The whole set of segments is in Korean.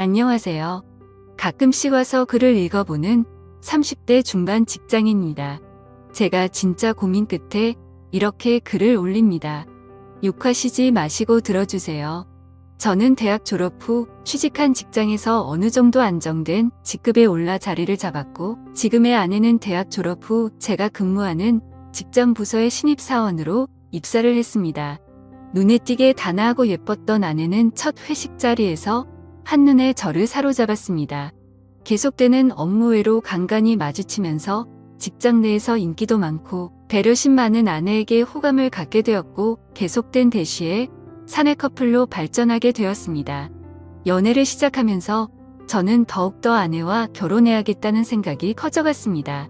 안녕하세요. 가끔씩 와서 글을 읽어보는 30대 중반 직장인입니다. 제가 진짜 고민 끝에 이렇게 글을 올립니다. 욕하시지 마시고 들어주세요. 저는 대학 졸업 후 취직한 직장에서 어느 정도 안정된 직급에 올라 자리를 잡았고, 지금의 아내는 대학 졸업 후 제가 근무하는 직장 부서의 신입사원으로 입사를 했습니다. 눈에 띄게 단아하고 예뻤던 아내는 첫 회식 자리에서 한눈에 저를 사로잡았습니다. 계속되는 업무 외로 간간히 마주치면서 직장 내에서 인기도 많고 배려심 많은 아내에게 호감을 갖게 되었고, 계속된 대시에 사내 커플로 발전하게 되었습니다. 연애를 시작하면서 저는 더욱더 아내와 결혼해야겠다는 생각이 커져갔습니다.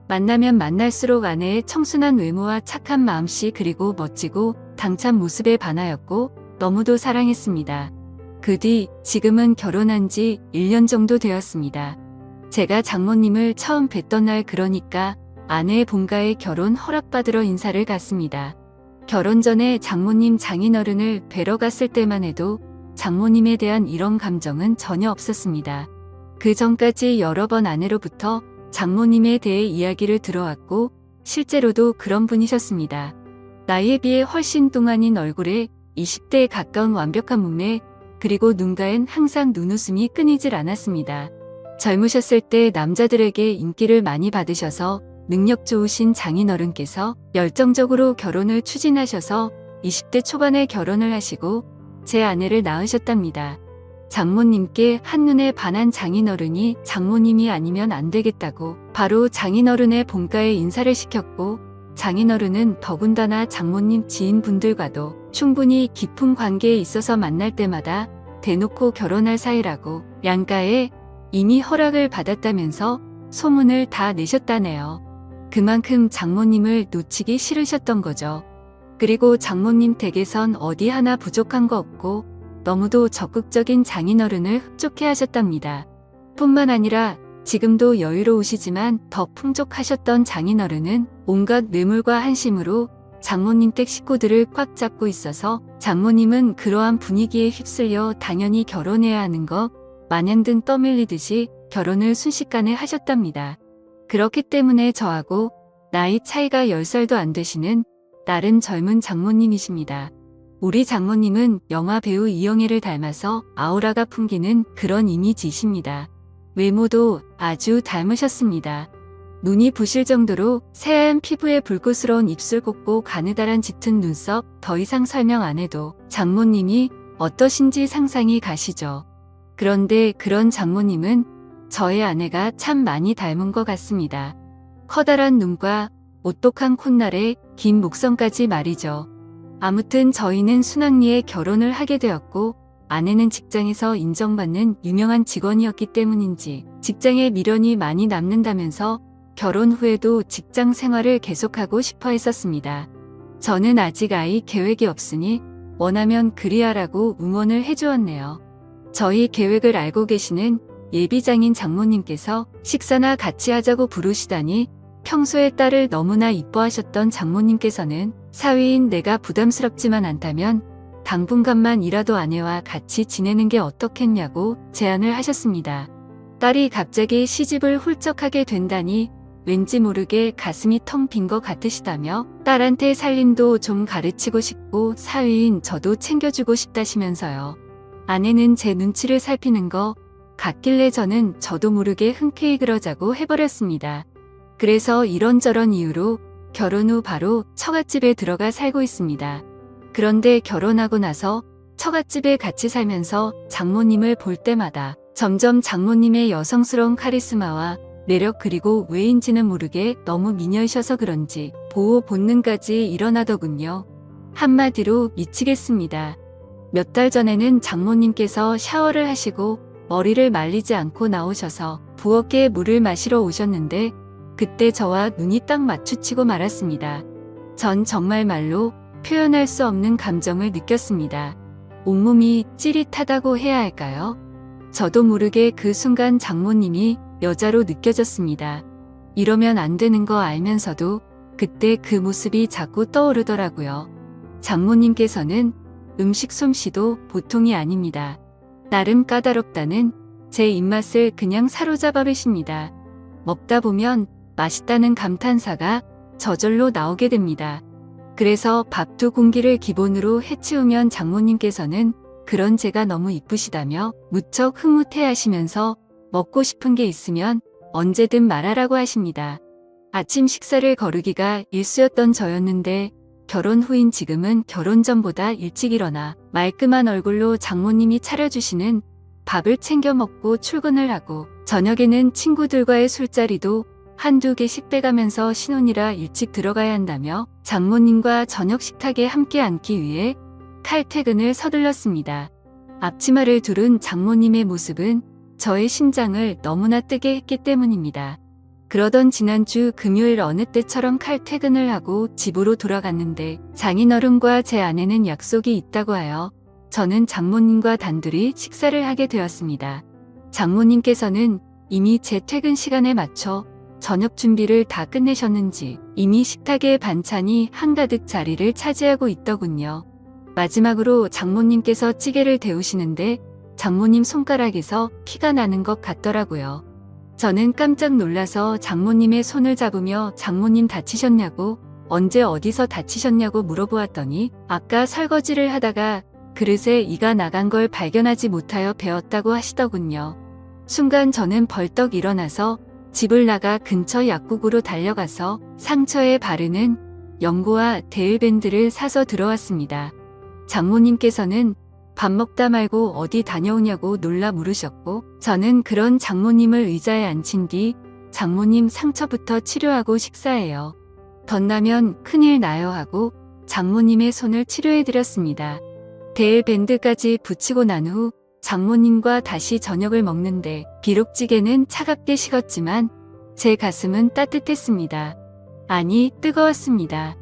만나면 만날수록 아내의 청순한 외모와 착한 마음씨, 그리고 멋지고 당찬 모습에 반하였고 너무도 사랑했습니다. 그 뒤 지금은 결혼한 지 1년 정도 되었습니다. 제가 장모님을 처음 뵀던 날, 그러니까 아내의 본가에 결혼 허락받으러 인사를 갔습니다. 결혼 전에 장모님 장인어른을 뵈러 갔을 때만 해도 장모님에 대한 이런 감정은 전혀 없었습니다. 그 전까지 여러 번 아내로부터 장모님에 대해 이야기를 들어왔고 실제로도 그런 분이셨습니다. 나이에 비해 훨씬 동안인 얼굴에 20대에 가까운 완벽한 몸매, 그리고 눈가엔 항상 눈웃음이 끊이질 않았습니다. 젊으셨을 때 남자들에게 인기를 많이 받으셔서 능력 좋으신 장인어른께서 열정적으로 결혼을 추진하셔서 20대 초반에 결혼을 하시고 제 아내를 낳으셨답니다. 장모님께 한눈에 반한 장인어른이 장모님이 아니면 안 되겠다고 바로 장인어른의 본가에 인사를 시켰고, 장인어른은 더군다나 장모님 지인분들과도 충분히 깊은 관계에 있어서 만날 때마다 대놓고 결혼할 사이라고 양가에 이미 허락을 받았다면서 소문을 다 내셨다네요. 그만큼 장모님을 놓치기 싫으셨던 거죠. 그리고 장모님 댁에선 어디 하나 부족한 거 없고 너무도 적극적인 장인어른을 흡족해 하셨답니다. 뿐만 아니라 지금도 여유로우시지만 더 풍족하셨던 장인어른은 온갖 뇌물과 한심으로 장모님 댁 식구들을 꽉 잡고 있어서 장모님은 그러한 분위기에 휩쓸려 당연히 결혼해야 하는 거 마냥 등 떠밀리듯이 결혼을 순식간에 하셨답니다. 그렇기 때문에 저하고 나이 차이가 10살도 안 되시는 나름 젊은 장모님이십니다. 우리 장모님은 영화 배우 이영애를 닮아서 아우라가 풍기는 그런 이미지이십니다. 외모도 아주 닮으셨습니다. 눈이 부실 정도로 새하얀 피부에 불꽃스러운 입술, 곱고 가느다란 짙은 눈썹, 더 이상 설명 안 해도 장모님이 어떠신지 상상이 가시죠. 그런데 그런 장모님은 저의 아내가 참 많이 닮은 것 같습니다. 커다란 눈과 오똑한 콧날에 긴 목선까지 말이죠. 아무튼 저희는 순학리에 결혼을 하게 되었고, 아내는 직장에서 인정받는 유명한 직원이었기 때문인지 직장에 미련이 많이 남는다면서 결혼 후에도 직장 생활을 계속하고 싶어 했었습니다. 저는 아직 아이 계획이 없으니 원하면 그리하라고 응원을 해주었네요. 저희 계획을 알고 계시는 예비장인 장모님께서 식사나 같이 하자고 부르시다니, 평소에 딸을 너무나 이뻐하셨던 장모님께서는 사위인 내가 부담스럽지만 않다면 당분간만이라도 아내와 같이 지내는 게 어떻겠냐고 제안을 하셨습니다. 딸이 갑자기 시집을 훌쩍 하게 된다니 왠지 모르게 가슴이 텅 빈 것 같으시다며, 딸한테 살림도 좀 가르치고 싶고 사위인 저도 챙겨주고 싶다시면서요. 아내는 제 눈치를 살피는 거 같길래 저도 모르게 흔쾌히 그러자고 해버렸습니다. 그래서 이런저런 이유로 결혼 후 바로 처갓집에 들어가 살고 있습니다. 그런데 결혼하고 나서 처갓집에 같이 살면서 장모님을 볼 때마다 점점 장모님의 여성스러운 카리스마와 매력, 그리고 왜인지는 모르게 너무 미녀이셔서 그런지 보호 본능까지 일어나더군요. 한마디로 미치겠습니다. 몇 달 전에는 장모님께서 샤워를 하시고 머리를 말리지 않고 나오셔서 부엌에 물을 마시러 오셨는데, 그때 저와 눈이 딱 마주치고 말았습니다. 전 정말 말로 표현할 수 없는 감정을 느꼈습니다. 온몸이 찌릿하다고 해야 할까요? 저도 모르게 그 순간 장모님이 여자로 느껴졌습니다. 이러면 안 되는 거 알면서도 그때 그 모습이 자꾸 떠오르더라고요. 장모님께서는 음식 솜씨도 보통이 아닙니다. 나름 까다롭다는 제 입맛을 그냥 사로잡아 버리십니다. 먹다 보면 맛있다는 감탄사가 저절로 나오게 됩니다. 그래서 밥 2공기를 기본으로 해치우면 장모님께서는 그런 제가 너무 이쁘시다며 무척 흐뭇해하시면서 먹고 싶은 게 있으면 언제든 말하라고 하십니다. 아침 식사를 거르기가 일쑤였던 저였는데 결혼 후인 지금은 결혼 전보다 일찍 일어나 말끔한 얼굴로 장모님이 차려주시는 밥을 챙겨 먹고 출근을 하고 저녁에는 친구들과의 술자리도 한두 개씩 빼가면서 신혼이라 일찍 들어가야 한다며 장모님과 저녁 식탁에 함께 앉기 위해 칼퇴근을 서둘렀습니다. 앞치마를 두른 장모님의 모습은 저의 심장을 너무나 뜨게 했기 때문입니다. 그러던 지난주 금요일 어느 때처럼 칼퇴근을 하고 집으로 돌아갔는데 장인어른과 제 아내는 약속이 있다고 하여 저는 장모님과 단둘이 식사를 하게 되었습니다. 장모님께서는 이미 제 퇴근 시간에 맞춰 저녁 준비를 다 끝내셨는지 이미 식탁에 반찬이 한가득 자리를 차지하고 있더군요. 마지막으로 장모님께서 찌개를 데우시는데 장모님 손가락에서 피가 나는 것 같더라고요. 저는 깜짝 놀라서 장모님의 손을 잡으며 장모님 다치셨냐고 언제 어디서 다치셨냐고 물어보았더니 아까 설거지를 하다가 그릇에 이가 나간 걸 발견하지 못하여 베었다고 하시더군요. 순간 저는 벌떡 일어나서 집을 나가 근처 약국으로 달려가서 상처에 바르는 연고와 데일밴드를 사서 들어왔습니다. 장모님께서는 밥 먹다 말고 어디 다녀오냐고 놀라 물으셨고 저는 그런 장모님을 의자에 앉힌 뒤 장모님 상처부터 치료하고 식사해요. 덧나면 큰일 나요 하고 장모님의 손을 치료해드렸습니다. 데일밴드까지 붙이고 난 후 장모님과 다시 저녁을 먹는데 비록 찌개는 차갑게 식었지만 제 가슴은 따뜻했습니다. 아니 뜨거웠습니다.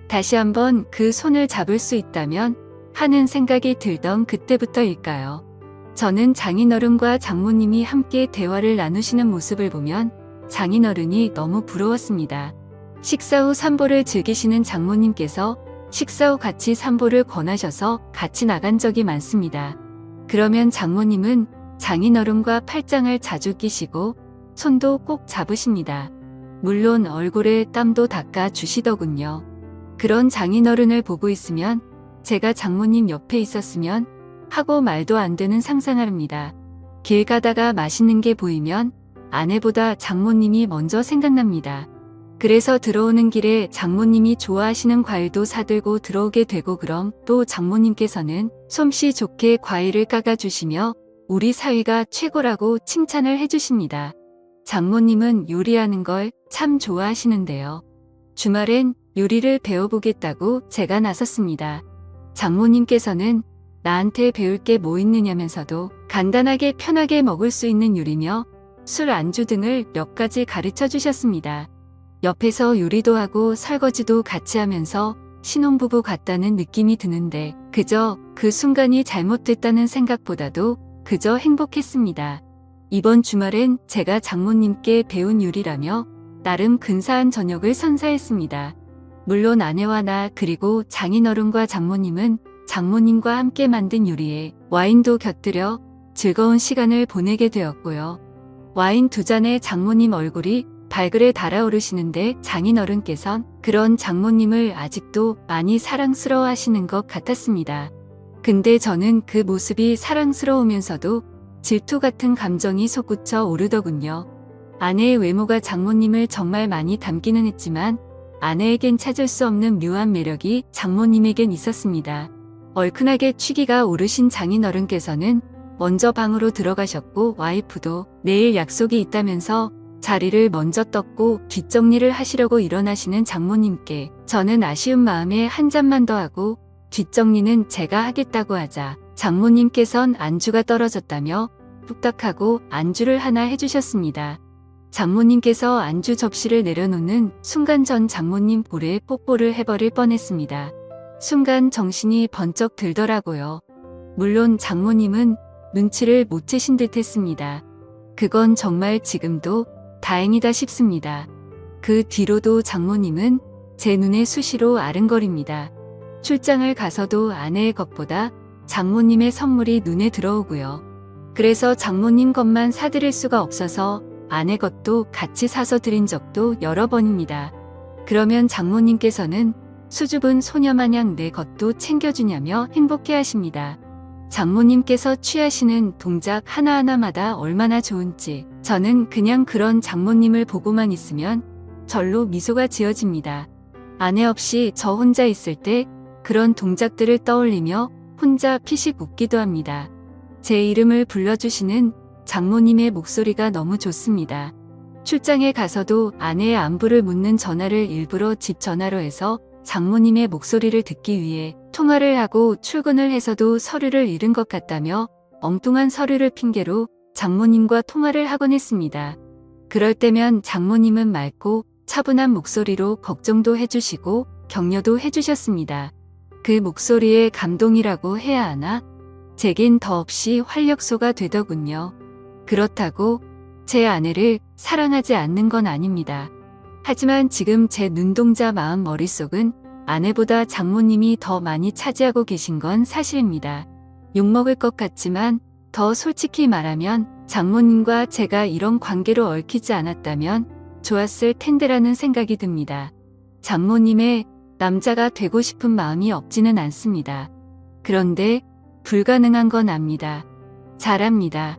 다시 한번 그 손을 잡을 수 있다면 하는 생각이 들던 그때부터일까요? 저는 장인어른과 장모님이 함께 대화를 나누시는 모습을 보면 장인어른이 너무 부러웠습니다. 식사 후 산보를 즐기시는 장모님께서 식사 후 같이 산보를 권하셔서 같이 나간 적이 많습니다. 그러면 장모님은 장인어른과 팔짱을 자주 끼시고 손도 꼭 잡으십니다. 물론 얼굴에 땀도 닦아 주시더군요. 그런 장인어른을 보고 있으면 제가 장모님 옆에 있었으면 하고 말도 안 되는 상상을 합니다. 길 가다가 맛있는 게 보이면 아내보다 장모님이 먼저 생각납니다. 그래서 들어오는 길에 장모님이 좋아하시는 과일도 사들고 들어오게 되고 그럼 또 장모님께서는 솜씨 좋게 과일을 깎아주시며 우리 사위가 최고라고 칭찬을 해주십니다. 장모님은 요리하는 걸 참 좋아하시는데요. 주말엔 요리를 배워보겠다고 제가 나섰습니다. 장모님께서는 나한테 배울 게 뭐 있느냐면서도 간단하게 편하게 먹을 수 있는 요리며 술 안주 등을 몇 가지 가르쳐 주셨습니다. 옆에서 요리도 하고 설거지도 같이 하면서 신혼부부 같다는 느낌이 드는데 그저 그 순간이 잘못됐다는 생각보다도 그저 행복했습니다. 이번 주말엔 제가 장모님께 배운 요리라며 나름 근사한 저녁을 선사했습니다. 물론 아내와 나 그리고 장인어른과 장모님은 장모님과 함께 만든 요리에 와인도 곁들여 즐거운 시간을 보내게 되었고요. 와인 2잔에 장모님 얼굴이 발그레 달아오르시는데 장인어른께선 그런 장모님을 아직도 많이 사랑스러워 하시는 것 같았습니다. 근데 저는 그 모습이 사랑스러우면서도 질투 같은 감정이 솟구쳐 오르더군요. 아내의 외모가 장모님을 정말 많이 닮기는 했지만 아내에겐 찾을 수 없는 묘한 매력이 장모님에겐 있었습니다. 얼큰하게 취기가 오르신 장인어른께서는 먼저 방으로 들어가셨고 와이프도 내일 약속이 있다면서 자리를 먼저 떴고 뒷정리를 하시려고 일어나시는 장모님께 저는 아쉬운 마음에 한 잔만 더 하고 뒷정리는 제가 하겠다고 하자 장모님께선 안주가 떨어졌다며 뚝딱하고 안주를 하나 해주셨습니다. 장모님께서 안주 접시를 내려놓는 순간 전 장모님 볼에 뽀뽀를 해버릴 뻔했습니다. 순간 정신이 번쩍 들더라고요. 물론 장모님은 눈치를 못 채신 듯 했습니다. 그건 정말 지금도 다행이다 싶습니다. 그 뒤로도 장모님은 제 눈에 수시로 아른거립니다. 출장을 가서도 아내의 것보다 장모님의 선물이 눈에 들어오고요. 그래서 장모님 것만 사드릴 수가 없어서 아내 것도 같이 사서 드린 적도 여러 번입니다. 그러면 장모님께서는 수줍은 소녀마냥 내 것도 챙겨주냐며 행복해 하십니다. 장모님께서 취하시는 동작 하나하나마다 얼마나 좋은지 저는 그냥 그런 장모님을 보고만 있으면 절로 미소가 지어집니다. 아내 없이 저 혼자 있을 때 그런 동작들을 떠올리며 혼자 피식 웃기도 합니다. 제 이름을 불러주시는 장모님의 목소리가 너무 좋습니다. 출장에 가서도 아내의 안부를 묻는 전화를 일부러 집 전화로 해서 장모님의 목소리를 듣기 위해 통화를 하고 출근을 해서도 서류를 잃은 것 같다며 엉뚱한 서류를 핑계로 장모님과 통화를 하곤 했습니다. 그럴 때면 장모님은 맑고 차분한 목소리로 걱정도 해주시고 격려도 해주셨습니다. 그 목소리에 감동이라고 해야 하나? 제겐 더없이 활력소가 되더군요. 그렇다고 제 아내를 사랑하지 않는 건 아닙니다. 하지만 지금 제 눈동자 마음 머릿속은 아내보다 장모님이 더 많이 차지하고 계신 건 사실입니다. 욕먹을 것 같지만 더 솔직히 말하면 장모님과 제가 이런 관계로 얽히지 않았다면 좋았을 텐데라는 생각이 듭니다. 장모님의 남자가 되고 싶은 마음이 없지는 않습니다. 그런데 불가능한 건 압니다. 잘합니다.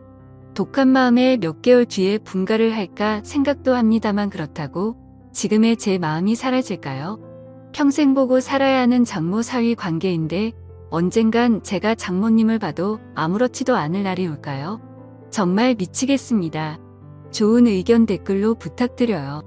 독한 마음에 몇 개월 뒤에 분가를 할까 생각도 합니다만 그렇다고 지금의 제 마음이 사라질까요? 평생 보고 살아야 하는 장모 사위 관계인데 언젠간 제가 장모님을 봐도 아무렇지도 않을 날이 올까요? 정말 미치겠습니다. 좋은 의견 댓글로 부탁드려요.